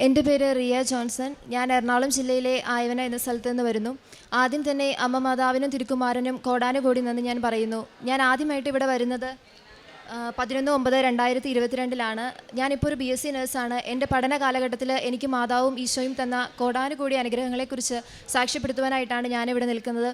എൻ്റെ പേര് റിയ ജോൺസൺ. ഞാൻ എറണാകുളം ജില്ലയിലെ ആയവന എന്ന സ്ഥലത്ത് നിന്ന് വരുന്നു. ആദ്യം തന്നെ അമ്മ മാതാവിനും തിരുക്കുമാരനും കോടാനുകോടി നന്ദി ഞാൻ പറയുന്നു. ഞാൻ ആദ്യമായിട്ട് ഇവിടെ വരുന്നത് 11/9/2022 ഞാനിപ്പോൾ ഒരു BSc നേഴ്സാണ്. എൻ്റെ പഠന കാലഘട്ടത്തിൽ എനിക്ക് മാതാവും ഈശോയും തന്ന കോടാനുകോടി അനുഗ്രഹങ്ങളെക്കുറിച്ച് സാക്ഷ്യപ്പെടുത്തുവാനായിട്ടാണ് ഞാനിവിടെ നിൽക്കുന്നത്.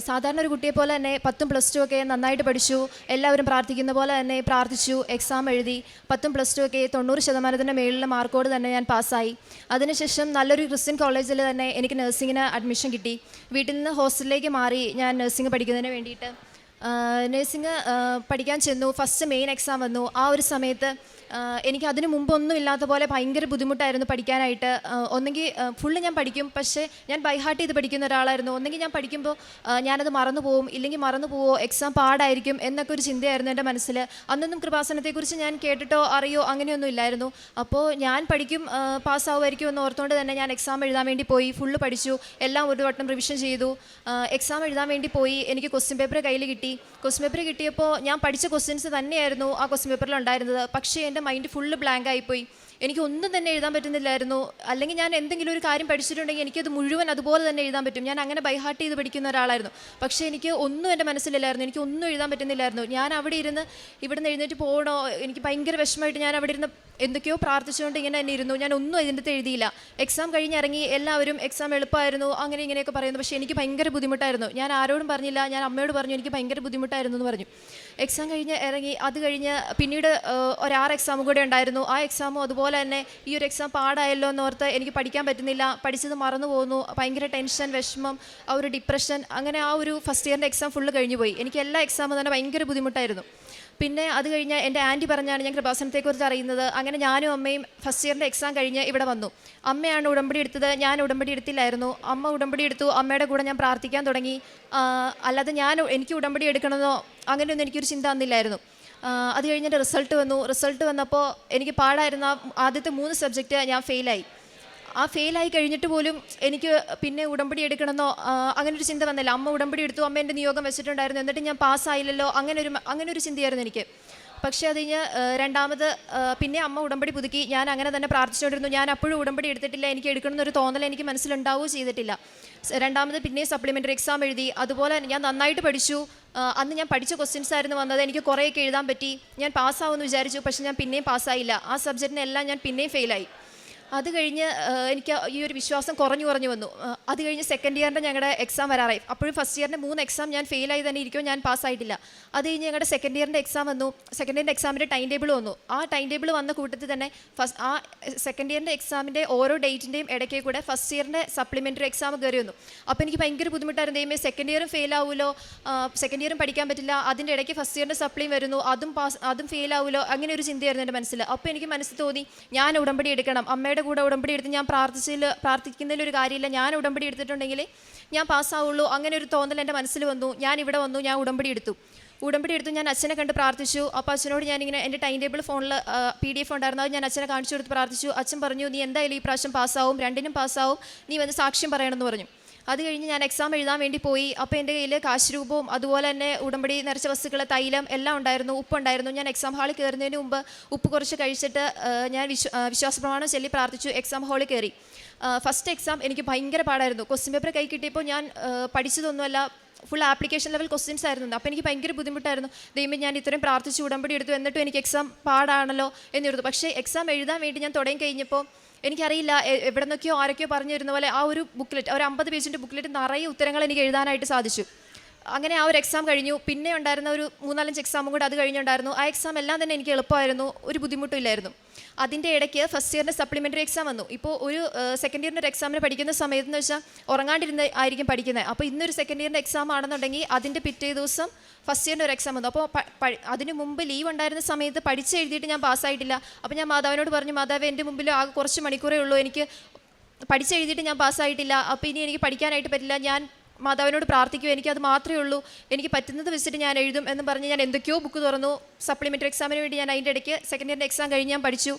സാധാരണ ഒരു കുട്ടിയെ പോലെ തന്നെ 10ഉം +2 ഒക്കെ നന്നായിട്ട് പഠിച്ചു. എല്ലാവരും പ്രാർത്ഥിക്കുന്ന പോലെ തന്നെ പ്രാർത്ഥിച്ചു. എക്സാം എഴുതി. 10ഉം +2 ഒക്കെ 90% മേളിലുള്ള മാർക്കോട് തന്നെ ഞാൻ പാസ്സായി. അതിനുശേഷം നല്ലൊരു ക്രിസ്ത്യൻ കോളേജിൽ തന്നെ എനിക്ക് നഴ്സിങ്ങിന് അഡ്മിഷൻ കിട്ടി. വീട്ടിൽ നിന്ന് ഹോസ്റ്റലിലേക്ക് മാറി ഞാൻ നഴ്സിംഗ് പഠിക്കുന്നതിന് വേണ്ടിയിട്ട്. നഴ്സിംഗ് പഠിക്കാൻ ചെന്നു. ഫസ്റ്റ് മെയിൻ എക്സാം വന്നു. ആ ഒരു സമയത്ത് എനിക്ക് അതിനു മുമ്പൊന്നും ഇല്ലാത്ത പോലെ ഭയങ്കര ബുദ്ധിമുട്ടായിരുന്നു പഠിക്കാനായിട്ട്. ഒന്നെങ്കിൽ ഫുള്ള് ഞാൻ പഠിക്കും, പക്ഷേ ഞാൻ ബൈഹാർട്ട് ചെയ്ത് പഠിക്കുന്ന ഒരാളായിരുന്നു. ഒന്നെങ്കിൽ ഞാൻ പഠിക്കുമ്പോൾ ഞാനത് മറന്നു പോവും, ഇല്ലെങ്കിൽ മറന്നു പോവോ, എക്സാം പാടായിരിക്കും എന്നൊക്കെ ഒരു ചിന്തയായിരുന്നു എൻ്റെ മനസ്സിൽ. അന്നൊന്നും കൃപാസനത്തെക്കുറിച്ച് ഞാൻ കേട്ടിട്ടോ അറിയോ അങ്ങനെയൊന്നും ഇല്ലായിരുന്നു. അപ്പോൾ ഞാൻ പഠിക്കും, പാസ്സാവുമായിരിക്കും എന്ന് ഓർത്തുകൊണ്ട് തന്നെ ഞാൻ എക്സാം എഴുതാൻ വേണ്ടി പോയി. ഫുള്ള് പഠിച്ചു, എല്ലാം ഒരു വട്ടം റിവിഷൻ ചെയ്തു. എക്സാം എഴുതാൻ വേണ്ടി പോയി. എനിക്ക് ക്വസ്റ്റ്യൻ പേപ്പർ കയ്യിൽ കിട്ടി. ക്വസ്റ്റ്യൻ പേപ്പർ കിട്ടിയപ്പോൾ ഞാൻ പഠിച്ച ക്വസ്റ്റ്യൻസ് തന്നെയായിരുന്നു ആ ക്വസ്റ്റ്യൻ പേപ്പറിൽ ഉണ്ടായിരുന്നത്. പക്ഷേ എൻ്റെ മൈൻഡ് ഫുള്ള് ബ്ലാങ്ക് ആയിപ്പോയി. എനിക്ക് ഒന്നും തന്നെ എഴുതാൻ പറ്റുന്നില്ലായിരുന്നു. അല്ലെങ്കിൽ ഞാൻ എന്തെങ്കിലും ഒരു കാര്യം പഠിച്ചിട്ടുണ്ടെങ്കിൽ എനിക്കത് മുഴുവൻ അതുപോലെ തന്നെ എഴുതാൻ പറ്റും. ഞാൻ അങ്ങനെ ബൈഹാർട്ട് ചെയ്ത് പഠിക്കുന്ന ഒരാളായിരുന്നു. പക്ഷേ എനിക്ക് ഒന്നും എൻ്റെ മനസ്സിലില്ലായിരുന്നു. എനിക്ക് ഒന്നും എഴുതാൻ പറ്റുന്നില്ലായിരുന്നു. ഞാൻ അവിടെ ഇരുന്ന് ഇവിടുന്ന് എഴുന്നേറ്റ് പോകണോ, എനിക്ക് ഭയങ്കര വിഷമമായിട്ട് ഞാൻ അവിടെ ഇരുന്ന് എന്തൊക്കെയോ പ്രാർത്ഥിച്ചുകൊണ്ട് ഇങ്ങനെ തന്നെ ഇരുന്നു. ഞാൻ ഒന്നും അതിൻ്റെ എഴുതിയില്ല. എക്സാം കഴിഞ്ഞിറങ്ങി എല്ലാവരും എക്സാം എളുപ്പമായിരുന്നു അങ്ങനെ ഇങ്ങനെയൊക്കെ പറയുന്നു. പക്ഷേ എനിക്ക് ഭയങ്കര ബുദ്ധിമുട്ടായിരുന്നു. ഞാൻ ആരോടും പറഞ്ഞില്ല. ഞാൻ അമ്മയോട് പറഞ്ഞു എനിക്ക് ഭയങ്കര ബുദ്ധിമുട്ടായിരുന്നു എന്ന് പറഞ്ഞു. എക്സാം കഴിഞ്ഞ് ഇറങ്ങി. അത് കഴിഞ്ഞ് പിന്നീട് ഒരു 6 എക്സാമും കൂടെ ഉണ്ടായിരുന്നു. ആ എക്സാമും അതുപോലെ തന്നെ ഈ ഒരു എക്സാം പാടായല്ലോ എന്നോർത്ത് എനിക്ക് പഠിക്കാൻ പറ്റുന്നില്ല. പഠിച്ചത് മറന്നു പോകുന്നു. ഭയങ്കര ടെൻഷൻ, വിഷമം, ആ ഒരു ഡിപ്രഷൻ, അങ്ങനെ ആ ഒരു ഫസ്റ്റ് ഇയറിൻ്റെ എക്സാം ഫുള്ള് കഴിഞ്ഞു പോയി. എനിക്ക് എല്ലാ എക്സാമും തന്നെ ഭയങ്കര ബുദ്ധിമുട്ടായിരുന്നു. പിന്നെ അത് കഴിഞ്ഞ് എൻ്റെ ആൻറ്റി പറഞ്ഞാണ് ഞാൻ കൃപാസനത്തെക്കുറിച്ച് അറിയുന്നത്. അങ്ങനെ ഞാനും അമ്മയും ഫസ്റ്റ് ഇയറിൻ്റെ എക്സാം കഴിഞ്ഞ് ഇവിടെ വന്നു. അമ്മയാണ് ഉടമ്പടി എടുത്തത്, ഞാൻ ഉടമ്പടി എടുത്തില്ലായിരുന്നു. അമ്മ ഉടമ്പടി എടുത്തു. അമ്മയുടെ കൂടെ ഞാൻ പ്രാർത്ഥിക്കാൻ തുടങ്ങി. അല്ലാതെ എനിക്ക് ഉടമ്പടി എടുക്കണമെന്നോ അങ്ങനെയൊന്നും എനിക്കൊരു ചിന്ത വന്നില്ലായിരുന്നു. അത് കഴിഞ്ഞിട്ട് റിസൾട്ട് വന്നപ്പോൾ എനിക്ക് പാടായിരുന്ന ആദ്യത്തെ 3 സബ്ജക്റ്റ് ഞാൻ ഫെയിലായി. ആ ഫെയിലായി കഴിഞ്ഞിട്ട് പോലും എനിക്ക് പിന്നെ ഉടമ്പടി എടുക്കണമെന്നോ അങ്ങനൊരു ചിന്ത വന്നില്ല. അമ്മ ഉടമ്പടി എടുത്തു, അമ്മ എൻ്റെ നിയോഗം വെച്ചിട്ടുണ്ടായിരുന്നു. എന്നിട്ട് ഞാൻ പാസ്സായില്ലല്ലോ, അങ്ങനൊരു ചിന്തയായിരുന്നു എനിക്ക്. പക്ഷേ അത് കഴിഞ്ഞ് രണ്ടാമത് പിന്നെ അമ്മ ഉടമ്പടി പുതുക്കി. ഞാൻ അങ്ങനെ തന്നെ പ്രാർത്ഥിച്ചുകൊണ്ടിരുന്നു. ഞാൻ അപ്പോഴും ഉടമ്പടി എടുത്തിട്ടില്ല. എനിക്ക് എടുക്കണമെന്നൊരു തോന്നൽ എനിക്ക് മനസ്സിലുണ്ടാവുകയോ ചെയ്തിട്ടില്ല. രണ്ടാമത് പിന്നെ സപ്ലിമെൻ്ററി എക്സാം എഴുതി. അതുപോലെ ഞാൻ നന്നായിട്ട് പഠിച്ചു. അന്ന് ഞാൻ പഠിച്ച ക്വസ്റ്റ്യൻസ് ആയിരുന്നു വന്നത്. എനിക്ക് കുറേയൊക്കെ എഴുതാൻ പറ്റി. ഞാൻ പാസ്സാവുമെന്ന് വിചാരിച്ചു. പക്ഷേ ഞാൻ പിന്നെയും പാസ്സായില്ല. ആ സബ്ജക്റ്റിനെല്ലാം ഞാൻ പിന്നെയും ഫെയിലായി. അത് കഴിഞ്ഞ് എനിക്ക് ഈ ഒരു വിശ്വാസം കുറഞ്ഞു വന്നു. അത് കഴിഞ്ഞ് സെക്കൻഡ് ഇയറിൻ്റെ ഞങ്ങളുടെ എക്സാം വരാറായി. അപ്പോഴും ഫസ്റ്റ് ഇയറിൻ്റെ 3 എക്സാം ഞാൻ ഫെയിലായി തന്നെ ഇരിക്കുമോ, ഞാൻ പാസ്സായിട്ടില്ല. അത് കഴിഞ്ഞ് ഞങ്ങളുടെ സെക്കൻഡ് ഇയറിൻ്റെ എക്സാം വന്നു. സെക്കൻഡ് ഇയറിൻ്റെ എക്സാമിൻ്റെ ടൈം ടേബിൾ വന്നു. ആ ടൈം ടേബിൾ വന്ന കൂട്ടത്തിൽ തന്നെ ആ സെക്കൻഡ് ഇയറിൻ്റെ എക്സാമിൻ്റെ ഓരോ ഡേറ്റിൻ്റെയും ഇടയ്ക്ക് കൂടെ ഫസ്റ്റ് ഇയറിൻ്റെ സപ്ലിമെൻ്ററി എക്സാം കയറി വന്നു. അപ്പോൾ എനിക്ക് ഭയങ്കര ബുദ്ധിമുട്ടായിരുന്നു. ദൈവമേ, സെക്കൻഡ് ഇയറും ഫെയിലാവുമല്ലോ, സെക്കൻഡ് ഇയറും പഠിക്കാൻ പറ്റില്ല, അതിൻ്റെ ഇടയ്ക്ക് ഫസ്റ്റ് ഇയറിൻ്റെ സപ്ലിയും വരുന്നു, അതും ഫെയിലാവുമല്ലോ, അങ്ങനെ ഒരു ചിന്തയായിരുന്നു എൻ്റെ മനസ്സിൽ. അപ്പോൾ എനിക്ക് മനസ്സിൽ തോന്നി ഞാൻ ഉടമ്പടി എടുക്കണം. അമ്മയുടെ കൂടെ ഉടമ്പടി എടുത്ത് ഞാൻ പ്രാർത്ഥിക്കുന്നതിലൊരു കാര്യമില്ല. ഞാൻ ഉടമ്പടി എടുത്തിട്ടുണ്ടെങ്കിൽ ഞാൻ പാസ്സാവുള്ളൂ, അങ്ങനെ ഒരു തോന്നൽ എൻ്റെ മനസ്സിൽ വന്നു. ഞാൻ ഇവിടെ വന്നു, ഞാൻ ഉടമ്പടി എടുത്തു. ഞാൻ അച്ഛനെ കണ്ട് പ്രാർത്ഥിച്ചു. അപ്പോൾ അച്ഛനോട് ഞാനിങ്ങനെ എൻ്റെ ടൈം ടേബിൾ ഫോണിൽ PDF ഉണ്ടായിരുന്നു. അത് ഞാൻ അച്ഛനെ കാണിച്ചു കൊടുത്ത് പ്രാർത്ഥിച്ചു. അച്ഛൻ പറഞ്ഞു, നീ എന്തായാലും ഈ പ്രാവശ്യം പാസ്സാവും, 2നും പാസ്സാവും, നീ വന്ന് സാക്ഷ്യം പറയണമെന്ന് പറഞ്ഞു. അത് കഴിഞ്ഞ് ഞാൻ എക്സാം എഴുതാൻ വേണ്ടി പോയി. അപ്പോൾ എൻ്റെ കയ്യിൽ കാശ് രൂപവും അതുപോലെ തന്നെ ഉടമ്പടി നിറച്ച വസ്തുക്കൾ, തൈലം എല്ലാം ഉണ്ടായിരുന്നു, ഉപ്പുണ്ടായിരുന്നു. ഞാൻ എക്സാം ഹാളിൽ കയറുന്നതിന് മുമ്പ് ഉപ്പ് കുറച്ച് കഴിച്ചിട്ട് ഞാൻ വിശ്വാസപ്രമാണം ചൊല്ലി പ്രാർത്ഥിച്ചു. എക്സാം ഹാളിൽ കയറി. ഫസ്റ്റ് എക്സാം എനിക്ക് ഭയങ്കര പാടായിരുന്നു. ക്വസ്റ്റ്യൻ പേപ്പർ കൈ കിട്ടിയപ്പോൾ ഞാൻ പഠിച്ചതൊന്നുമല്ല, ഫുൾ ആപ്ലിക്കേഷൻ ലെവൽ ക്വസ്റ്റ്യൻസ് ആയിരുന്നു. അപ്പോൾ എനിക്ക് ഭയങ്കര ബുദ്ധിമുട്ടായിരുന്നു. ദൈവമേ, ഞാൻ ഇത്രയും പ്രാർത്ഥിച്ചു ഉടമ്പടി എടുത്തു, എന്നിട്ടും എനിക്ക് എക്സാം പാടാണല്ലോ എന്നിരുന്നു. പക്ഷേ എക്സാം എഴുതാൻ വേണ്ടി ഞാൻ തുടങ്ങി കഴിഞ്ഞപ്പോൾ എനിക്കറിയില്ല, എവിടെ നിന്നൊക്കെയോ ആരൊക്കെയോ പറഞ്ഞു തരുന്ന പോലെ ആ ഒരു ബുക്ക്ലെറ്റ്, ഒരു 50 പേജിൻ്റെ ബുക്ക്ലെറ്റ് നിറയെ ഉത്തരങ്ങൾ എനിക്ക് എഴുതാനായിട്ട് സാധിച്ചു. അങ്ങനെ ആ ഒരു എക്സാം കഴിഞ്ഞു. പിന്നെ ഉണ്ടായിരുന്ന ഒരു 3-4 എക്സാമും കൂടെ അത് കഴിഞ്ഞുണ്ടായിരുന്നു. ആ എക്സാം എല്ലാം തന്നെ എനിക്ക് എളുപ്പമായിരുന്നു, ഒരു ബുദ്ധിമുട്ടില്ലായിരുന്നു. അതിൻ്റെ ഇടയ്ക്ക് ഫസ്റ്റ് ഇയറിൻ്റെ സപ്ലിമെൻ്ററി എക്സാം വന്നു. ഇപ്പോൾ ഒരു സെക്കൻഡ് ഇയറിൻ്റെ ഒരു എക്സാമിന് പഠിക്കുന്ന സമയത്തെന്ന് വെച്ചാൽ ഉറങ്ങാണ്ടിരുന്ന് ആയിരിക്കും പഠിക്കുന്നത്. അപ്പോൾ ഇന്നൊരു സെക്കൻഡ് ഇയറിൻ്റെ എക്സാം ആണെന്നുണ്ടെങ്കിൽ അതിൻ്റെ പിറ്റേ ദിവസം ഫസ്റ്റ് ഇയറിൻ്റെ ഒരു എക്സാം വന്നു. അപ്പോൾ അതിന് മുമ്പ് ലീവ് ഉണ്ടായിരുന്ന സമയത്ത് പഠിച്ചെഴുതിയിട്ട് ഞാൻ പാസ്സായിട്ടില്ല. അപ്പോൾ ഞാൻ മാതാവിനോട് പറഞ്ഞു, മാതാവ്, എൻ്റെ മുമ്പിൽ ആകെ കുറച്ച് മണിക്കൂറേ ഉള്ളൂ, എനിക്ക് പഠിച്ചെഴുതിയിട്ട് ഞാൻ പാസ്സായിട്ടില്ല. അപ്പോൾ ഇനി എനിക്ക് പഠിക്കാനായിട്ട് പറ്റില്ല, ഞാൻ മാതാവിനോട് പ്രാർത്ഥിക്കും, എനിക്കത് മാത്രമേ ഉള്ളൂ, എനിക്ക് പറ്റുന്നത് വെച്ചിട്ട് ഞാൻ എഴുതും എന്ന് പറഞ്ഞ് ഞാൻ എന്തൊക്കെയോ ബുക്ക് തുറന്നു. സപ്ലിമെൻ്ററി എക്സാമിന് വേണ്ടി ഞാൻ അതിൻ്റെ ഇടയ്ക്ക് സെക്കൻഡ് ഇയറിൻ്റെ എക്സാം കഴിഞ്ഞ് ഞാൻ പഠിച്ചു.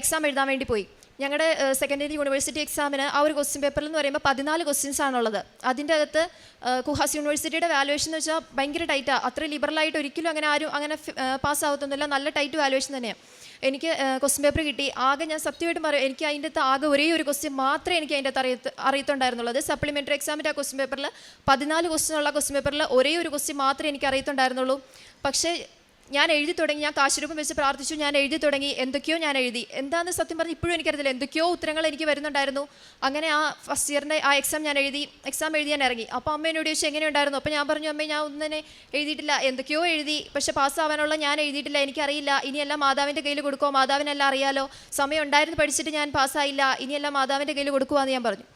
എക്സാം എഴുതാൻ വേണ്ടി പോയി. ഞങ്ങളുടെ സെക്കൻഡ് ഇയർ യൂണിവേഴ്സിറ്റി എക്സാമിന് ആ ഒരു ക്വസ്റ്റ്യൻ പേപ്പറിൽ എന്ന് പറയുമ്പോൾ 14 ക്വസ്റ്റ്യൻസ് ആണുള്ളത്. അതിൻ്റെ അകത്ത് കുഹാസ് യൂണിവേഴ്സിറ്റിയുടെ വാലുവേഷൻ എന്ന് വെച്ചാൽ ഭയങ്കര ടൈറ്റാണ്. അത്ര ലിബറലായിട്ട് ഒരിക്കലും ആരും അങ്ങനെ പാസ്സാവത്തൊന്നുമില്ല. നല്ല ടൈറ്റ് വാലുവേഷൻ തന്നെയാണ്. എനിക്ക് ക്വസ്റ്റ്യൻ പേപ്പർ കിട്ടി. ആകെ ഞാൻ സത്യമായിട്ടും പറയും, എനിക്ക് അതിൻ്റെ അകത്ത് ആകെ ഒരേ ഒരു ക്വസ്റ്റ്യൻ മാത്രമേ എനിക്ക് അതിൻ്റെ അകത്ത് അറിയത്തുണ്ടായിരുന്നുള്ളൂ. അത് സപ്ലിമെൻ്ററി എക്സാമിൻ്റെ ആ ക്വസ്റ്റ്യൻ പേപ്പറിൽ 14 ക്വസ്റ്റ്യൻ ഉള്ള ക്വസ്റ്റ്യൻ പേപ്പറിൽ ഒരേ ഒരു ക്വസ്റ്റ്യൻ മാത്രമേ എനിക്ക് അറിയത്തുണ്ടായിരുന്നുള്ളൂ. പക്ഷേ ഞാൻ എഴുതി തുടങ്ങി, ഞാൻ കാശുരൂപം വെച്ച് പ്രാർത്ഥിച്ചു, ഞാൻ എഴുതി തുടങ്ങി, എന്തൊക്കെയോ ഞാൻ എഴുതി. എന്താണെന്ന് സത്യം പറഞ്ഞ് ഇപ്പോഴും എനിക്കറിയത്തില്ല, എന്തൊക്കെയോ ഉത്തരങ്ങൾ എനിക്ക് വരുന്നുണ്ടായിരുന്നു. അങ്ങനെ ആ ഫസ്റ്റ് ഇയറിൻ്റെ ആ എക്സാം ഞാൻ എഴുതി, എക്സാം എഴുതി ഞാൻ ഇറങ്ങി. അപ്പോൾ അമ്മ എന്നോട് ചോദിച്ചു എങ്ങനെയുണ്ടായിരുന്നു. അപ്പോൾ ഞാൻ പറഞ്ഞു, അമ്മേ ഞാൻ ഒന്നും തന്നെ എഴുതിയിട്ടില്ല, എന്തൊക്കെയോ എഴുതി, പക്ഷേ പാസ്സാവാനുള്ള ഞാൻ എഴുതിയിട്ടില്ല, എനിക്കറിയില്ല, ഇനിയെല്ലാം മാതാവിൻ്റെ കയ്യിൽ കൊടുക്കുമോ, മാതാവിനെല്ലാം അറിയാലോ, സമയം ഉണ്ടായിരുന്നു പഠിച്ചിട്ട് ഞാൻ പാസ്സായില്ല, ഇനിയെല്ലാം മാതാവിൻ്റെ കയ്യിൽ കൊടുക്കുവാന്ന് ഞാൻ പറഞ്ഞു.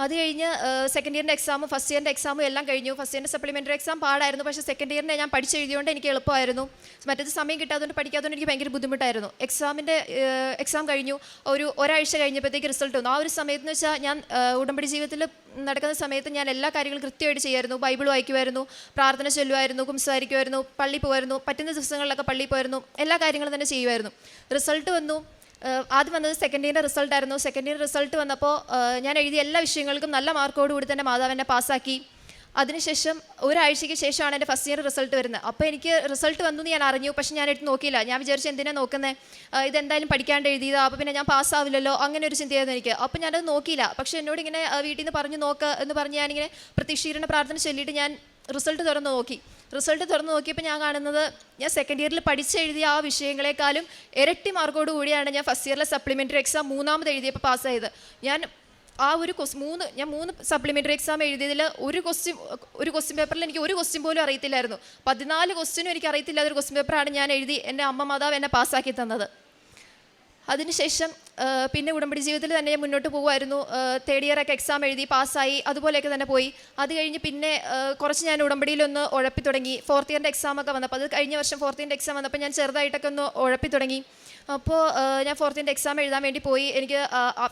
അത് കഴിഞ്ഞ് സെക്കൻഡ് ഇയറിൻ്റെ എക്സാമും ഫസ്റ്റ് ഇയറിൻ്റെ എക്സാമും എല്ലാം കഴിഞ്ഞു. ഫസ്റ്റ് ഇയറിൻ്റെ സപ്ലിമെൻ്ററി എക്സാം പാടായിരുന്നു, പക്ഷേ സെക്കൻഡ് ഇയറിൻ്റെ ഞാൻ പഠിച്ചെഴുതിയോണ്ട് എനിക്ക് എളുപ്പമായിരുന്നു. മറ്റേത് സമയം കിട്ടാത്തതുകൊണ്ട് പഠിക്കാത്തതുകൊണ്ട് എനിക്ക് ഭയങ്കര ബുദ്ധിമുട്ടായിരുന്നു. എക്സാം കഴിഞ്ഞു, ഒരാഴ്ച കഴിഞ്ഞപ്പോഴത്തേക്ക് റിസൾട്ട് വന്നു. ആ ഒരു സമയത്ത് വെച്ചാൽ ഞാൻ ഉടമ്പടി ജീവിതത്തിൽ നടക്കുന്ന സമയത്ത് ഞാൻ എല്ലാ കാര്യങ്ങളും കൃത്യമായിട്ട് ചെയ്യുമായിരുന്നു. ബൈബിൾ വായിക്കുമായിരുന്നു, പ്രാർത്ഥന ചൊല്ലുമായിരുന്നു, കുംസാരിക്കുമായിരുന്നു, പള്ളിയിൽ പോകുമായിരുന്നു, പറ്റുന്ന ദിവസങ്ങളിലൊക്കെ പള്ളിയിൽ പോയിരുന്നു, എല്ലാ കാര്യങ്ങളും തന്നെ ചെയ്യുമായിരുന്നു. റിസൾട്ട് വന്നു. ആദ്യം വന്നത് സെക്കൻഡ് ഇയറിൻ്റെ റിസൾട്ടായിരുന്നു. സെക്കൻഡ് ഇയർ റിസൾട്ട് വന്നപ്പോൾ ഞാൻ എഴുതിയ എല്ലാ വിഷയങ്ങൾക്കും നല്ല മാർക്കോട് കൂടി തന്നെ മാതാവ് എന്നെ പാസ്സാക്കി. അതിനുശേഷം ഒരാഴ്ചയ്ക്ക് ശേഷമാണ് എൻ്റെ ഫസ്റ്റ് ഇയർ റിസൾട്ട് വരുന്നത്. അപ്പോൾ എനിക്ക് റിസൾട്ട് വന്നു എന്ന് ഞാൻ അറിഞ്ഞു, പക്ഷേ ഞാൻ എടുത്ത് നോക്കിയില്ല. ഞാൻ വിചാരിച്ചു എന്തിനാണ് നോക്കുന്നത്, ഇതെന്തായാലും പഠിക്കാണ്ട് എഴുതിയതാണ്, അപ്പോൾ പിന്നെ ഞാൻ പാസ്സാവില്ലല്ലോ, അങ്ങനെ ഒരു ചിന്തയായിരുന്നു എനിക്ക്. അപ്പോൾ ഞാനത് നോക്കിയില്ല. പക്ഷേ എന്നോട് ഇങ്ങനെ വീട്ടിൽ നിന്ന് പറഞ്ഞു നോക്ക് എന്ന് പറഞ്ഞ് ഞാനിങ്ങനെ പ്രതീക്ഷീകരണ പ്രാർത്ഥന ചൊല്ലിയിട്ട് ഞാൻ റിസൾട്ട് തുറന്ന് നോക്കി. റിസൾട്ട് തുറന്ന് നോക്കിയപ്പോൾ ഞാൻ കാണുന്നത്, ഞാൻ സെക്കൻഡ് ഇയറിൽ പഠിച്ചെഴുതിയ ആ വിഷയങ്ങളെക്കാളും ഇരട്ടി മാർക്കോട് കൂടിയാണ് ഞാൻ ഫസ്റ്റ് ഇയറിലെ സപ്ലിമെൻ്ററി എക്സാം 3ാമത് എഴുതിയപ്പോൾ പാസ്സായത്. ഞാൻ ആ ഒരു ഞാൻ 3 സപ്ലിമെൻ്ററി എക്സാം എഴുതിയതിൽ ഒരു ക്വസ്റ്റ്യൻ പേപ്പറിൽ എനിക്ക് ഒരു ക്വസ്റ്റ്യൻ പോലും അറിയത്തില്ലായിരുന്നു. 14 ക്വസ്റ്റ്യനും എനിക്ക് അറിയത്തില്ലാത്തൊരു ക്വസ്റ്റ്യൻ പേപ്പറാണ് ഞാൻ എഴുതി എൻ്റെ അമ്മ മാതാവ് എന്നെ പാസ്സാക്കി തന്നത്. അതിനുശേഷം പിന്നെ ഉടമ്പടി ജീവിതത്തിൽ തന്നെ മുന്നോട്ട് പോകുമായിരുന്നു. തേർഡ് ഇയറൊക്കെ എക്സാം എഴുതി പാസ്സായി, അതുപോലെയൊക്കെ തന്നെ പോയി. അത് കഴിഞ്ഞ് പിന്നെ കുറച്ച് ഞാൻ ഉടമ്പടിയിലൊന്ന് ഉഴപ്പി തുടങ്ങി. ഫോർത്ത് ഇയറിൻ്റെ എക്സാമൊക്കെ വന്നപ്പോൾ, അത് കഴിഞ്ഞ വർഷം ഫോർത്ത് ഇയറിൻ്റെ എക്സാം വന്നപ്പോൾ ഞാൻ ചെറുതായിട്ടൊക്കെ ഒന്ന് ഉഴപ്പി തുടങ്ങി. അപ്പോൾ ഞാൻ ഫോർത്ത് ഇയറിൻ്റെ എക്സാം എഴുതാൻ വേണ്ടി പോയി. എനിക്ക്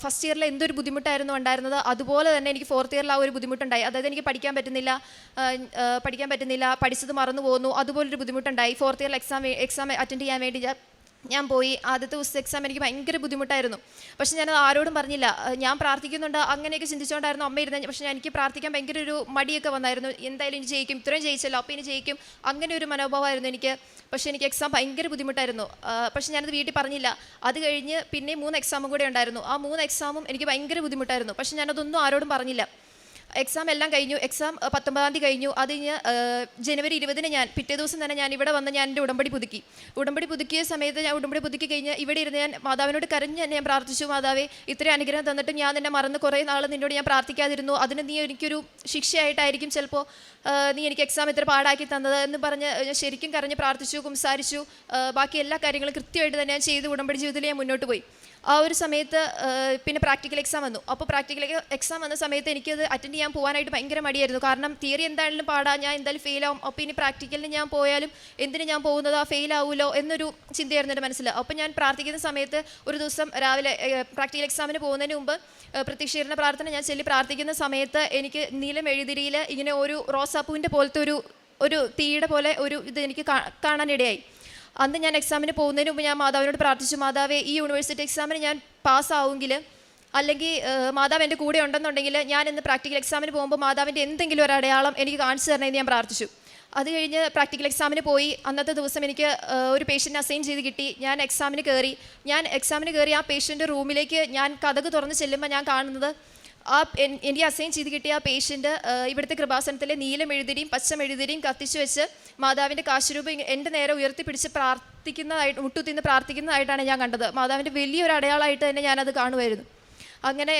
ഫസ്റ്റ് ഇയറിൽ എന്തൊരു ബുദ്ധിമുട്ടായിരുന്നു ഉണ്ടായിരുന്നത്, അതുപോലെ തന്നെ എനിക്ക് ഫോർത്ത് ഇയറിൽ ആ ഒരു ബുദ്ധിമുട്ടുണ്ടായി. അതായത് എനിക്ക് പഠിക്കാൻ പറ്റുന്നില്ല, പഠിച്ചത് മറന്നു പോകുന്നു, അതുപോലൊരു ബുദ്ധിമുട്ടുണ്ടായി. ഫോർത്ത് ഇയറിൽ എക്സാം അറ്റൻഡ് ചെയ്യാൻ വേണ്ടി ഞാൻ പോയി. ആദ്യത്തെ ദിവസത്തെ എക്സാം എനിക്ക് ഭയങ്കര ബുദ്ധിമുട്ടായിരുന്നു. പക്ഷെ ഞാനത് ആരോടും പറഞ്ഞില്ല. ഞാൻ പ്രാർത്ഥിക്കുന്നുണ്ട്, അങ്ങനെയൊക്കെ ചിന്തിച്ചുകൊണ്ടായിരുന്നു അമ്മ ഇരുന്നത്. പക്ഷേ എനിക്ക് പ്രാർത്ഥിക്കാൻ ഭയങ്കര ഒരു മടിയൊക്കെ വന്നായിരുന്നു. എന്തായാലും ഇനി ജയിക്കും, ഇത്രയും ജയിച്ചല്ലോ, അപ്പോൾ ഇനി ജയിക്കും, അങ്ങനെ ഒരു മനോഭാവമായിരുന്നു എനിക്ക്. പക്ഷേ എനിക്ക് എക്സാം ഭയങ്കര ബുദ്ധിമുട്ടായിരുന്നു. പക്ഷേ ഞാനത് വീട്ടിൽ പറഞ്ഞില്ല. അത് കഴിഞ്ഞ് പിന്നെ 3 എക്സാമും കൂടെ ഉണ്ടായിരുന്നു. ആ 3 എക്സാമും എനിക്ക് ഭയങ്കര ബുദ്ധിമുട്ടായിരുന്നു. പക്ഷേ ഞാനതൊന്നും ആരോടും പറഞ്ഞില്ല. എക്സാം എല്ലാം കഴിഞ്ഞു. എക്സാം 19-ാം തീയതി കഴിഞ്ഞു. അത് കഴിഞ്ഞ് ജനുവരി 20-ന് ഞാൻ പിറ്റേ ദിവസം തന്നെ ഞാൻ ഇവിടെ വന്ന് ഞാൻ എൻ്റെ ഉടമ്പടി പുതുക്കിയ സമയത്ത് ഞാൻ ഉടമ്പടി പുതുക്കി കഴിഞ്ഞ് ഇവിടെ ഇരുന്ന് ഞാൻ മാതാവിനോട് കരഞ്ഞ് ഞാൻ പ്രാർത്ഥിച്ചു, മാതാവേ ഇത്രയും അനുഗ്രഹം തന്നിട്ടും ഞാൻ നിന്നെ മറന്ന് കുറേ നാൾ നിന്നോട് ഞാൻ പ്രാർത്ഥിക്കാതിരുന്നു, അതിന് നീ എനിക്കൊരു ശിക്ഷയായിട്ടായിരിക്കും ചിലപ്പോൾ നീ എനിക്ക് എക്സാം ഇത്ര പാടാക്കി തന്നത് എന്ന് പറഞ്ഞ് ശരിക്കും കരഞ്ഞ് പ്രാർത്ഥിച്ചു, കുംസാരിച്ചു. ബാക്കി എല്ലാ കാര്യങ്ങളും കൃത്യമായിട്ട് തന്നെ ഞാൻ ചെയ്ത് ഉടമ്പടി ജീവിതത്തിൽ ഞാൻ മുന്നോട്ട് പോയി. ആ ഒരു സമയത്ത് പിന്നെ പ്രാക്ടിക്കൽ എക്സാം വന്നു. അപ്പോൾ പ്രാക്ടിക്കൽ എക്സാം വന്ന സമയത്ത് എനിക്കത് അറ്റൻഡ് ചെയ്യാൻ പോകാനായിട്ട് ഭയങ്കര മടിയായിരുന്നു. കാരണം തിയറി എന്തായാലും പാടാം, ഞാൻ എന്തായാലും ഫെയിലാവും, അപ്പോൾ ഇനി പ്രാക്ടിക്കലിന് ഞാൻ പോയാലും എന്തിന് ഞാൻ പോകുന്നത്, ആ ഫെയിലാവുമല്ലോ എന്നൊരു ചിന്തയായിരുന്നു എൻ്റെ മനസ്സിൽ. അപ്പോൾ ഞാൻ പ്രാർത്ഥിക്കുന്ന സമയത്ത് ഒരു ദിവസം രാവിലെ പ്രാക്ടിക്കൽ എക്സാമിന് പോകുന്നതിന് മുമ്പ് പ്രത്യക്ഷീകരണ പ്രാർത്ഥന ഞാൻ ചൊല്ലി പ്രാർത്ഥിക്കുന്ന സമയത്ത് എനിക്ക് നീലം എഴുതിരിയിൽ ഇങ്ങനെ ഒരു റോസാപ്പൂവിൻ്റെ പോലത്തെ ഒരു തീയുടെ പോലെ ഒരു ഇത് എനിക്ക് കാണാനിടയായി. അന്ന് ഞാൻ എക്സാമിന് പോകുന്നതിന് മുമ്പ് ഞാൻ മാതാവിനോട് പ്രാർത്ഥിച്ചു, മാതാവേ ഈ യൂണിവേഴ്സിറ്റി എക്സാമിന് ഞാൻ പാസ്സാവുമെങ്കിൽ, അല്ലെങ്കിൽ മാതാവ് എൻ്റെ കൂടെ ഉണ്ടെന്നുണ്ടെങ്കിൽ ഞാൻ ഇന്ന് പ്രാക്ടിക്കൽ എക്സാമിന് പോകുമ്പോൾ മാതാവിൻ്റെ എന്തെങ്കിലും ഒരു അടയാളം എനിക്ക് കാണിച്ചു തരണമെന്ന് ഞാൻ പ്രാർത്ഥിച്ചു. അത് കഴിഞ്ഞ് പ്രാക്ടിക്കൽ എക്സാമിന് പോയി. അന്നത്തെ ദിവസം എനിക്ക് ഒരു പേഷ്യൻറ്റിനെ അസൈൻ ചെയ്ത് കിട്ടി. ഞാൻ എക്സാമിന് കയറി ആ പേഷ്യൻ്റെ റൂമിലേക്ക് ഞാൻ കതക് തുറന്ന് ചെല്ലുമ്പോൾ ഞാൻ കാണുന്നത് എനിക്ക് അസൈൻ ചെയ്ത് കിട്ടിയ ആ പേഷ്യൻ്റ് ഇവിടുത്തെ കൃപാസനത്തിലെ നീല മെഴുതിരിയും പച്ച മെഴുതിരിയും കത്തിച്ചു വെച്ച് മാതാവിൻ്റെ കാശുരൂപം എൻ്റെ നേരെ ഉയർത്തിപ്പിടിച്ച് മുട്ടുത്തിന്ന് പ്രാർത്ഥിക്കുന്നതായിട്ടാണ് ഞാൻ കണ്ടത്. മാതാവിൻ്റെ വലിയൊരു അടയാളമായിട്ട് തന്നെ ഞാനത് കാണുമായിരുന്നു. അങ്ങനെ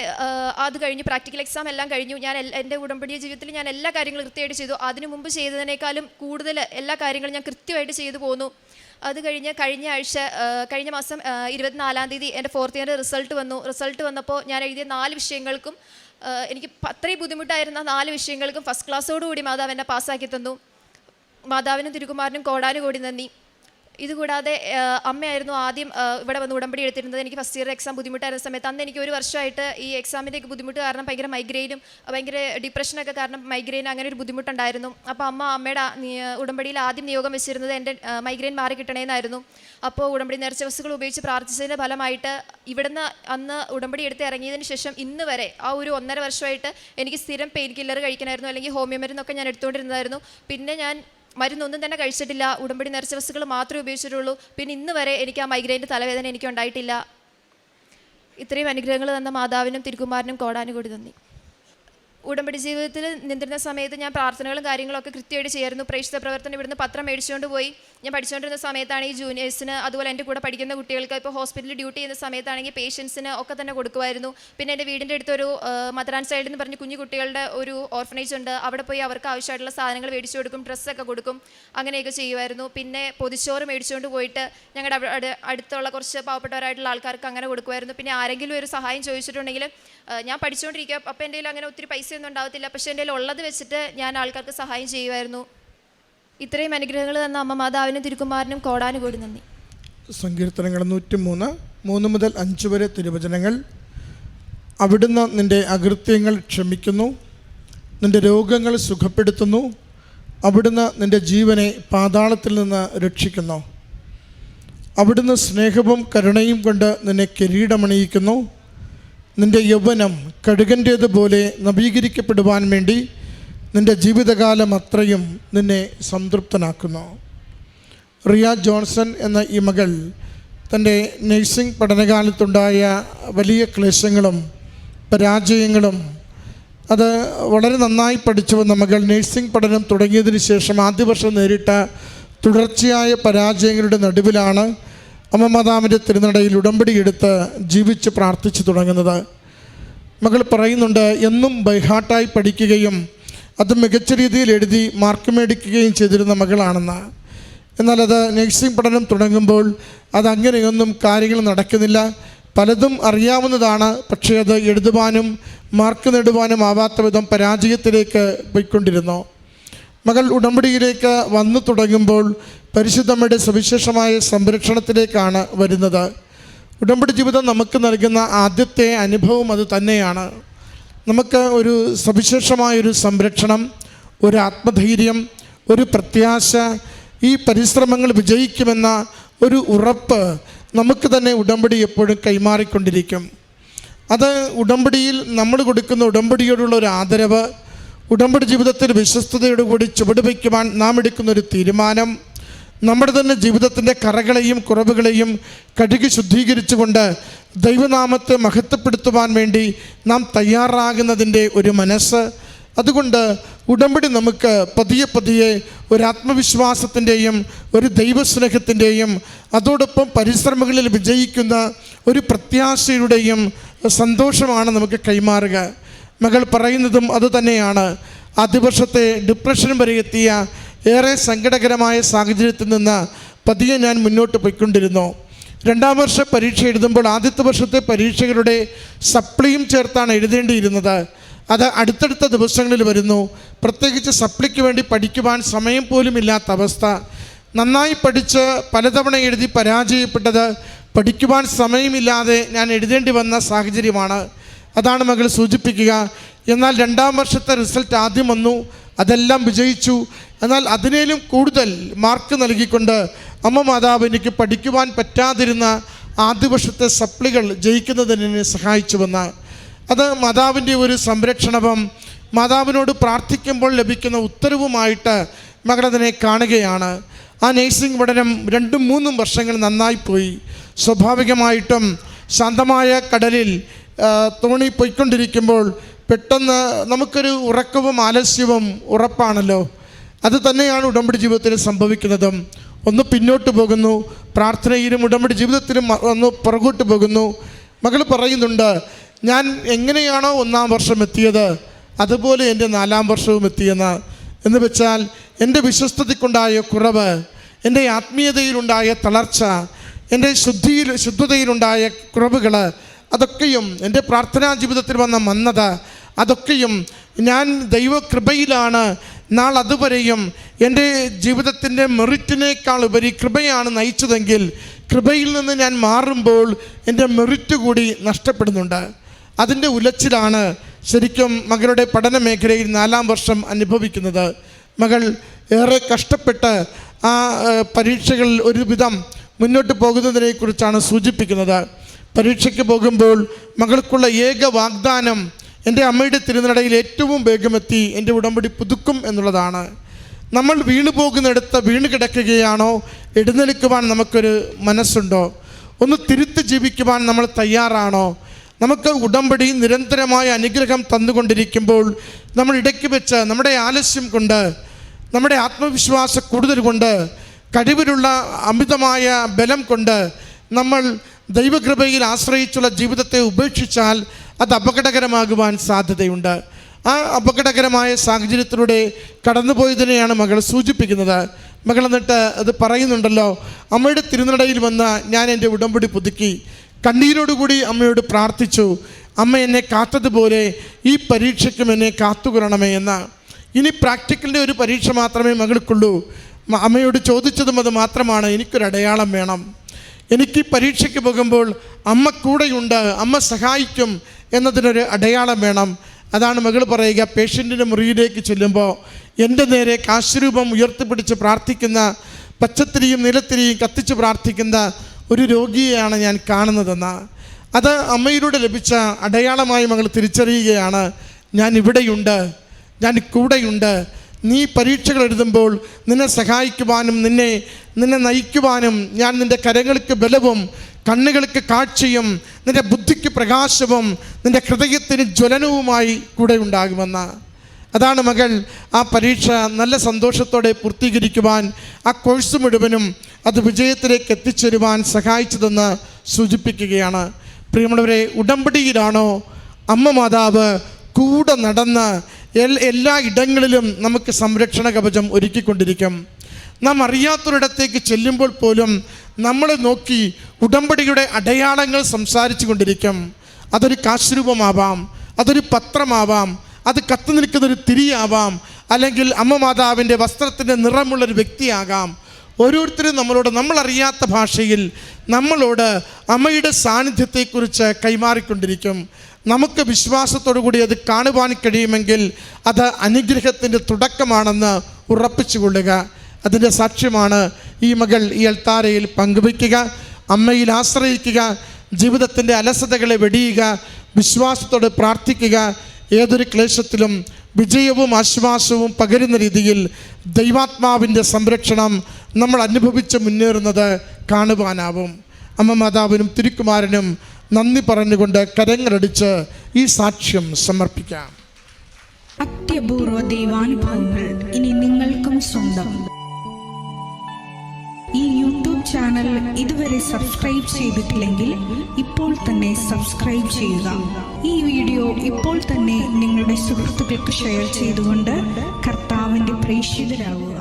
അത് കഴിഞ്ഞ് പ്രാക്ടിക്കൽ എക്സാം എല്ലാം കഴിഞ്ഞു. ഞാൻ എൻ്റെ ഉടമ്പടി ജീവിതത്തിൽ ഞാൻ എല്ലാ കാര്യങ്ങളും കൃത്യമായിട്ട് ചെയ്തു. അതിനു മുമ്പ് ചെയ്തതിനേക്കാളും കൂടുതൽ എല്ലാ കാര്യങ്ങളും ഞാൻ കൃത്യമായിട്ട് ചെയ്തു പോന്നു. അത് കഴിഞ്ഞ് കഴിഞ്ഞ മാസം 24-ാം തീയതി എൻ്റെ ഫോർത്ത് ഇയർ റിസൾട്ട് വന്നപ്പോൾ ഞാൻ എഴുതിയ 4 വിഷയങ്ങൾക്കും എനിക്ക് അത്രയും ബുദ്ധിമുട്ടായിരുന്ന 4 വിഷയങ്ങൾക്കും ഫസ്റ്റ് ക്ലാസ്സോടുകൂടി മാതാവ് എന്നെ പാസ്സാക്കി തന്നു. മാതാവിനും തിരുകുമാരനും കോടാനുകോടി നന്ദി. ഇതുകൂടാതെ അമ്മയായിരുന്നു ആദ്യം ഇവിടെ വന്ന് ഉടമ്പടി എടുത്തിരുന്നത്. എനിക്ക് ഫസ്റ്റ് ഇയർ എക്സാം ബുദ്ധിമുട്ടായിരുന്ന സമയത്ത് അന്ന് എനിക്ക് ഒരു വർഷമായിട്ട് ഈ എക്സാമിൻ്റെ ബുദ്ധിമുട്ട് കാരണം ഭയങ്കര മൈഗ്രെയിനും ഭയങ്കര ഡിപ്രഷനൊക്കെ കാരണം മൈഗ്രെയിൻ അങ്ങനെ ഒരു ബുദ്ധിമുട്ടുണ്ടായിരുന്നു. അപ്പോൾ അമ്മയുടെ ഉടമ്പടിയിൽ ആദ്യം നിയോഗം വെച്ചിരുന്നത് എൻ്റെ മൈഗ്രെയിൻ മാറി കിട്ടണേന്നായിരുന്നു. അപ്പോൾ ഉടമ്പടി നേർച്ച വസ്തുക്കൾ ഉപയോഗിച്ച് പ്രാർത്ഥിച്ചതിൻ്റെ ഫലമായിട്ട് ഇവിടുന്ന് അന്ന് ഉടമ്പടി എടുത്ത് ഇറങ്ങിയതിന് ശേഷം ഇന്ന് വരെ ആ ഒരു 1.5 വർഷമായിട്ട് എനിക്ക് സ്ഥിരം പെയിൻ കില്ലർ കഴിക്കണമായിരുന്നു, അല്ലെങ്കിൽ ഹോമിയോ മരുന്നൊക്കെ ഞാൻ എടുത്തുകൊണ്ടിരുന്നതായിരുന്നു. പിന്നെ ഞാൻ മരുന്നൊന്നും തന്നെ കഴിച്ചിട്ടില്ല. ഉടമ്പടി നേർച്ച വസ്തുക്കൾ മാത്രമേ ഉപയോഗിച്ചിട്ടുള്ളൂ. പിന്നെ ഇന്ന് വരെ എനിക്ക് ആ മൈഗ്രെയിൻ്റെ തലവേദന എനിക്ക് ഉണ്ടായിട്ടില്ല. ഇത്രയും അനുഗ്രഹങ്ങൾ തന്ന മാതാവിനും തിരുക്കുമാരനും കോടാനുകൂടി നന്ദി. ഉടമ്പടി ജീവിതത്തിൽ നിന്നിരുന്ന സമയത്ത് ഞാൻ പ്രാർത്ഥനകളും കാര്യങ്ങളൊക്കെ കൃത്യമായിട്ട് ചെയ്യായിരുന്നു. പ്രേക്ഷിത പ്രവർത്തനം ഇവിടുന്ന് പത്രം മേടിച്ചുകൊണ്ട് പോയി ഞാൻ പഠിച്ചുകൊണ്ടിരുന്ന സമയത്താണ് ഈ ജൂനിയേഴ്സിന്, അതുപോലെ എൻ്റെ കൂടെ പഠിക്കുന്ന കുട്ടികൾക്ക്, ഇപ്പോൾ ഹോസ്പിറ്റലിൽ ഡ്യൂട്ടി ചെയ്യുന്ന സമയത്താണെങ്കിൽ പേഷ്യൻസിന് ഒക്കെ തന്നെ കൊടുക്കുമായിരുന്നു. പിന്നെ എൻ്റെ വീടിൻ്റെ അടുത്തൊരു മദറാൻ സൈഡ് എന്ന് പറഞ്ഞ് കുഞ്ഞു കുട്ടികളുടെ ഒരു ഓർഫനേജ് ഉണ്ട്. അവിടെ പോയി അവർക്ക് ആവശ്യമായിട്ടുള്ള സാധനങ്ങൾ മേടിച്ചു കൊടുക്കും, ഡ്രസ്സൊക്കെ കൊടുക്കും, അങ്ങനെയൊക്കെ ചെയ്യുമായിരുന്നു. പിന്നെ പൊതിച്ചോറ് മേടിച്ചുകൊണ്ട് പോയിട്ട് ഞങ്ങളുടെ അടുത്തുള്ള കുറച്ച് പാവപ്പെട്ടവരായിട്ടുള്ള ആൾക്കാർക്ക് അങ്ങനെ കൊടുക്കുമായിരുന്നു. പിന്നെ ആരെങ്കിലും ഒരു സഹായം ചോദിച്ചിട്ടുണ്ടെങ്കിൽ ഞാൻ പഠിച്ചുകൊണ്ടിരിക്കുക, അപ്പോൾ എൻ്റെ കയ്യിൽ അങ്ങനെ ഒത്തിരി പൈസയൊന്നും ഉണ്ടാകത്തില്ല, പക്ഷേ എൻ്റെ കയ്യിൽ ഉള്ളത് വെച്ചിട്ട് ഞാൻ ആൾക്കാർക്ക് സഹായം ചെയ്യുമായിരുന്നു. ഇത്രയും അനുഗ്രഹങ്ങൾ തന്ന അമ്മ മാതാവിനും തിരുക്കുമാരനും കോടാനുകൂടി നന്ദി. സങ്കീർത്തനങ്ങൾ 103 3 മുതൽ 5 വരെ തിരുവചനങ്ങൾ. അവിടുന്ന് നിൻ്റെ അകൃത്യങ്ങൾ ക്ഷമിക്കുന്നു, നിൻ്റെ രോഗങ്ങൾ സുഖപ്പെടുത്തുന്നു, അവിടുന്ന് നിൻ്റെ ജീവനെ പാതാളത്തിൽ നിന്ന് രക്ഷിക്കുന്നു, അവിടുന്ന് സ്നേഹവും കരുണയും കൊണ്ട് നിന്നെ കിരീടമണിയിക്കുന്നു, നിൻ്റെ യൗവനം കഴുകൻ്റേതുപോലെ നവീകരിക്കപ്പെടുവാൻ വേണ്ടി നിൻ്റെ ജീവിതകാലം അത്രയും നിന്നെ സംതൃപ്തനാക്കുന്നു. റിയ ജോൺസൺ എന്ന ഈ മകൾ തൻ്റെ നഴ്സിംഗ് പഠനകാലത്തുണ്ടായ വലിയ ക്ലേശങ്ങളും പരാജയങ്ങളും അത് വളരെ നന്നായി പഠിച്ചു വന്ന മകൾ നഴ്സിംഗ് പഠനം തുടങ്ങിയതിന് ശേഷം ആദ്യ വർഷം നേരിട്ട തുടർച്ചയായ പരാജയങ്ങളുടെ നടുവിലാണ് അമ്മ മാതാവിൻ്റെ തിരുനടയിൽ ഉടമ്പടി എടുത്ത് ജീവിച്ച് പ്രാർത്ഥിച്ചു തുടങ്ങുന്നത്. മകൾ പറയുന്നുണ്ട്, എന്നും ബൈഹാർട്ടായി പഠിക്കുകയും അത് മികച്ച രീതിയിൽ എഴുതി മാർക്ക് മേടിക്കുകയും ചെയ്തിരുന്ന മകളാണെന്ന്. എന്നാൽ അത് നഴ്സിംഗ് പഠനം തുടങ്ങുമ്പോൾ അതങ്ങനെയൊന്നും കാര്യങ്ങൾ നടക്കുന്നില്ല. പലതും അറിയാവുന്നതാണ്, പക്ഷേ അത് എഴുതുവാനും മാർക്ക് നേടുവാനും ആവാത്ത വിധം പരാജയത്തിലേക്ക് പോയിക്കൊണ്ടിരുന്നു. മകൾ ഉടമ്പടിയിലേക്ക് വന്നു തുടങ്ങുമ്പോൾ പരിശുദ്ധമ്മയുടെ സവിശേഷമായ സംരക്ഷണത്തിലേക്കാണ് വരുന്നത്. ഉടമ്പടി ജീവിതം നമുക്ക് നൽകുന്ന ആദ്യത്തെ അനുഭവം അത് തന്നെയാണ്. നമുക്ക് ഒരു സവിശേഷമായൊരു സംരക്ഷണം, ഒരു ആത്മധൈര്യം, ഒരു പ്രത്യാശ, ഈ പരിശ്രമങ്ങൾ വിജയിക്കുമെന്ന ഒരു ഉറപ്പ് നമുക്ക് തന്നെ ഉടമ്പടി എപ്പോഴും കൈമാറിക്കൊണ്ടിരിക്കും. അത് ഉടമ്പടിയിൽ നമ്മൾ കൊടുക്കുന്ന ഉടമ്പടിയോടുള്ള ഒരു ആദരവ്, ഉടമ്പടി ജീവിതത്തിൽ വിശ്വസ്തയോടുകൂടി ചുവട് വയ്ക്കുവാൻ നാം എടുക്കുന്നൊരു തീരുമാനം, നമ്മുടെ തന്നെ ജീവിതത്തിൻ്റെ കറകളെയും കുറവുകളെയും കഴുകി ശുദ്ധീകരിച്ചുകൊണ്ട് ദൈവനാമത്തെ മഹത്വപ്പെടുത്തുവാൻ വേണ്ടി നാം തയ്യാറാകുന്നതിൻ്റെ ഒരു മനസ്സ്. അതുകൊണ്ട് ഉടമ്പടി നമുക്ക് പതിയെ പതിയെ ഒരു ആത്മവിശ്വാസത്തിൻ്റെയും ഒരു ദൈവസ്നേഹത്തിൻ്റെയും അതോടൊപ്പം പരിശ്രമങ്ങളിൽ വിജയിക്കുന്ന ഒരു പ്രത്യാശയുടെയും സന്തോഷമാണ് നമുക്ക് കൈമാറുക. മകൾ പറയുന്നതും അതുതന്നെയാണ്. ആദ്യ വർഷത്തെ ഡിപ്രഷൻ വരെ എത്തിയ ഏറെ സങ്കടകരമായ സാഹചര്യത്തിൽ നിന്ന് പതിയെ ഞാൻ മുന്നോട്ട് പോയിക്കൊണ്ടിരുന്നു. 2ാം വർഷ പരീക്ഷ എഴുതുമ്പോൾ ആദ്യത്തെ വർഷത്തെ പരീക്ഷകളുടെ സപ്ലിയും ചേർത്താണ് എഴുതേണ്ടിയിരുന്നത്. അത് അടുത്തടുത്ത ദിവസങ്ങളിൽ വരുന്നു. പ്രത്യേകിച്ച് സപ്ലിക്ക് വേണ്ടി പഠിക്കുവാൻ സമയം പോലും ഇല്ലാത്ത അവസ്ഥ. നന്നായി പഠിച്ച് പലതവണ എഴുതി പരാജയപ്പെട്ടത് പഠിക്കുവാൻ സമയമില്ലാതെ ഞാൻ എഴുതേണ്ടി വന്ന സാഹചര്യമാണ്. അതാണ് മകൾ സൂചിപ്പിക്കുക. എന്നാൽ 2ാം വർഷത്തെ റിസൾട്ട് ആദ്യം വന്നു, അതെല്ലാം വിജയിച്ചു. എന്നാൽ അതിനേലും കൂടുതൽ മാർക്ക് നൽകിക്കൊണ്ട് അമ്മ മാതാവ് എനിക്ക് പഠിക്കുവാൻ പറ്റാതിരുന്ന ആദ്യ വർഷത്തെ സപ്ലികൾ ജയിക്കുന്നതിന് എന്നെ സഹായിച്ചുവെന്ന്. അത് മാതാവിൻ്റെ ഒരു സംരക്ഷണവും മാതാവിനോട് പ്രാർത്ഥിക്കുമ്പോൾ ലഭിക്കുന്ന ഉത്തരവുമായിട്ട് മകളതിനെ കാണുകയാണ്. ആ നഴ്സിംഗ് പഠനം 2-3 വർഷങ്ങൾ നന്നായി പോയി. സ്വാഭാവികമായിട്ടും ശാന്തമായ കടലിൽ തോണി പോയിക്കൊണ്ടിരിക്കുമ്പോൾ പെട്ടെന്ന് നമുക്കൊരു ഉറക്കവും ആലസ്യവും ഉറപ്പാണല്ലോ. അത് തന്നെയാണ് ഉടമ്പടി ജീവിതത്തിൽ സംഭവിക്കുന്നതും. ഒന്ന് പിന്നോട്ട് പോകുന്നു, പ്രാർത്ഥനയിലും ഉടമ്പടി ജീവിതത്തിലും ഒന്ന് പുറകോട്ട് പോകുന്നു. മകൾ പറയുന്നുണ്ട്, ഞാൻ എങ്ങനെയാണോ 1ാം വർഷം എത്തിയത് അതുപോലെ എൻ്റെ 4ാം വർഷവും എത്തിയെന്ന്. എന്ന് വെച്ചാൽ എൻ്റെ വിശ്വസ്തതയ്ക്കുണ്ടായ കുറവ്, എൻ്റെ ആത്മീയതയിലുണ്ടായ തളർച്ച, എൻ്റെ ശുദ്ധതയിലുണ്ടായ കുറവുകൾ, അതൊക്കെയും എൻ്റെ പ്രാർത്ഥനാ ജീവിതത്തിൽ വന്ന മന്ദത, അതൊക്കെയും ഞാൻ ദൈവകൃപയിലാണ് നാളതുവരെയും എൻ്റെ ജീവിതത്തിൻ്റെ മെറിറ്റിനേക്കാൾ ഉപരി കൃപയാണ് നയിച്ചതെങ്കിൽ കൃപയിൽ നിന്ന് ഞാൻ മാറുമ്പോൾ എൻ്റെ മെറിറ്റ് കൂടി നഷ്ടപ്പെടുന്നുണ്ട്. അതിൻ്റെ ഉലച്ചിലാണ് ശരിക്കും മകളുടെ പഠന മേഖലയിൽ 4ാം വർഷം അനുഭവിക്കുന്നത്. മകൾ ഏറെ കഷ്ടപ്പെട്ട് ആ പരീക്ഷകളിൽ ഒരുവിധം മുന്നോട്ട് പോകുന്നതിനെക്കുറിച്ചാണ് സൂചിപ്പിക്കുന്നത്. പരീക്ഷയ്ക്ക് പോകുമ്പോൾ മകൾക്കുള്ള ഏക വാഗ്ദാനം എൻ്റെ അമ്മയുടെ തിരുനടയിൽ ഏറ്റവും വേഗമെത്തി എൻ്റെ ഉടമ്പടി പുതുക്കും എന്നുള്ളതാണ്. നമ്മൾ വീണു പോകുന്നിടത്ത് വീണ് കിടക്കുകയാണോ? എഴുന്നേൽക്കുവാൻ നമുക്കൊരു മനസ്സുണ്ടോ? ഒന്ന് തിരുത്തി ജീവിക്കുവാൻ നമ്മൾ തയ്യാറാണോ? നമുക്ക് ഉടമ്പടി നിരന്തരമായ അനുഗ്രഹം തന്നുകൊണ്ടിരിക്കുമ്പോൾ നമ്മൾ ഇടയ്ക്ക് വെച്ച് നമ്മുടെ ആലസ്യം കൊണ്ട്, നമ്മുടെ ആത്മവിശ്വാസ കൂടുതൽ കൊണ്ട്, കഴിവിലുള്ള അമിതമായ ബലം കൊണ്ട് നമ്മൾ ദൈവകൃപയിൽ ആശ്രയിച്ചുള്ള ജീവിതത്തെ ഉപേക്ഷിച്ചാൽ അത് അപകടകരമാകുവാൻ സാധ്യതയുണ്ട്. ആ അപകടകരമായ സാഹചര്യത്തിലൂടെ കടന്നുപോയതിനെയാണ് മകൾ സൂചിപ്പിക്കുന്നത്. മകൾ എന്നിട്ട് അത് പറയുന്നുണ്ടല്ലോ, അമ്മയുടെ തിരുനടയിൽ വന്ന് ഞാൻ എൻ്റെ ഉടമ്പടി പുതുക്കി, കണ്ണീരോടുകൂടി അമ്മയോട് പ്രാർത്ഥിച്ചു, അമ്മ എന്നെ കാത്തതുപോലെ ഈ പരീക്ഷയ്ക്കും എന്നെ കാത്തുകൊള്ളണമേ എന്ന്. ഇനി പ്രാക്ടിക്കലിൻ്റെ ഒരു പരീക്ഷ മാത്രമേ മകൾക്കുള്ളൂ. അമ്മയോട് ചോദിച്ചതും അത് മാത്രമാണ്, എനിക്കൊരു അടയാളം വേണം. എനിക്ക് പരീക്ഷയ്ക്ക് പോകുമ്പോൾ അമ്മ കൂടെയുണ്ട്, അമ്മ സഹായിക്കും എന്നതിനൊരു അടയാളം വേണം. അതാണ് മകൾ പറയുക, പേഷ്യൻറ്റിൻ്റെ മുറിയിലേക്ക് ചെല്ലുമ്പോൾ എൻ്റെ നേരെ കാശുരൂപം ഉയർത്തിപ്പിടിച്ച് പ്രാർത്ഥിക്കുന്ന, പച്ചത്തിരിയും നീലത്തിരിയും കത്തിച്ച് പ്രാർത്ഥിക്കുന്ന ഒരു രോഗിയെയാണ് ഞാൻ കാണുന്നതെന്ന്. അത് അമ്മയിലൂടെ ലഭിച്ച അടയാളമായി മകൾ തിരിച്ചറിയുകയാണ്. ഞാൻ ഇവിടെയുണ്ട്, ഞാൻ കൂടെയുണ്ട്. നീ പരീക്ഷകൾ എഴുതുമ്പോൾ നിന്നെ സഹായിക്കുവാനും നിന്നെ നയിക്കുവാനും ഞാൻ നിൻ്റെ കരങ്ങൾക്ക് ബലവും കണ്ണുകൾക്ക് കാഴ്ചയും നിൻ്റെ ബുദ്ധിക്ക് പ്രകാശവും നിൻ്റെ ഹൃദയത്തിന് ജ്വലനവുമായി കൂടെ ഉണ്ടാകുമെന്ന്. അതാണ് മകൾ ആ പരീക്ഷ നല്ല സന്തോഷത്തോടെ പൂർത്തീകരിക്കുവാൻ, ആ കോഴ്സ് മുഴുവനും അത് വിജയത്തിലേക്ക് എത്തിച്ചേരുവാൻ സഹായിച്ചതെന്ന് സൂചിപ്പിക്കുകയാണ്. പ്രിയമുള്ളവരെ, ഉടമ്പടിയിലാണോ അമ്മ മാതാവ് കൂടെ നടന്ന് എല്ലാ ഇടങ്ങളിലും നമുക്ക് സംരക്ഷണ കവചം ഒരുക്കിക്കൊണ്ടിരിക്കും. നാം അറിയാത്തൊരിടത്തേക്ക് ചെല്ലുമ്പോൾ പോലും നമ്മളെ നോക്കി ഉടമ്പടിയുടെ അടയാളങ്ങൾ സംസാരിച്ചു കൊണ്ടിരിക്കും. അതൊരു കാശുരൂപമാവാം, അതൊരു പത്രമാവാം, അത് കത്തി നിൽക്കുന്നൊരു തിരിയാവാം, അല്ലെങ്കിൽ അമ്മ മാതാവിൻ്റെ വസ്ത്രത്തിൻ്റെ നിറമുള്ളൊരു വ്യക്തിയാകാം. ഓരോരുത്തരും നമ്മളോട് നമ്മളറിയാത്ത ഭാഷയിൽ നമ്മളോട് അമ്മയുടെ സാന്നിധ്യത്തെക്കുറിച്ച് കൈമാറിക്കൊണ്ടിരിക്കും. നമുക്ക് വിശ്വാസത്തോടു കൂടി അത് കാണുവാൻ കഴിയുമെങ്കിൽ അത് അനുഗ്രഹത്തിൻ്റെ തുടക്കമാണെന്ന് ഉറപ്പിച്ചുകൊള്ളുക. അതിൻ്റെ സാക്ഷ്യമാണ് ഈ മകൾ ഈ അൾത്താരയിൽ പങ്കുവയ്ക്കുക. അമ്മയിൽ ആശ്രയിക്കുക, ജീവിതത്തിൻ്റെ അലസതകളെ വെടിയുക, വിശ്വാസത്തോടെ പ്രാർത്ഥിക്കുക. ഏതൊരു ക്ലേശത്തിലും വിജയവും ആശ്വാസവും പകരുന്ന രീതിയിൽ ദൈവാത്മാവിൻ്റെ സംരക്ഷണം നമ്മൾ അനുഭവിച്ച് മുന്നേറുന്നത് കാണുവാനാവും. അമ്മ മാതാവിനും തിരുക്കുമാരനും നന്ദി പറഞ്ഞുകൊണ്ട് കരങ്ങളടിച്ച് ഈ സാക്ഷ്യം സമർപ്പിക്കാം. അത്യപൂർവ ദൈവാനുഭവങ്ങൾ ഇനി നിങ്ങൾക്കും സ്വന്തം. ഈ യൂട്യൂബ് ചാനൽ ഇതുവരെ സബ്സ്ക്രൈബ് ചെയ്തിട്ടില്ലെങ്കിൽ ഇപ്പോൾ തന്നെ സബ്സ്ക്രൈബ് ചെയ്യുക. ഈ വീഡിയോ ഇപ്പോൾ തന്നെ നിങ്ങളുടെ സുഹൃത്തുക്കൾക്ക് ഷെയർ ചെയ്തുകൊണ്ട് കർത്താവിൻ്റെ പ്രേക്ഷിതരാകുക.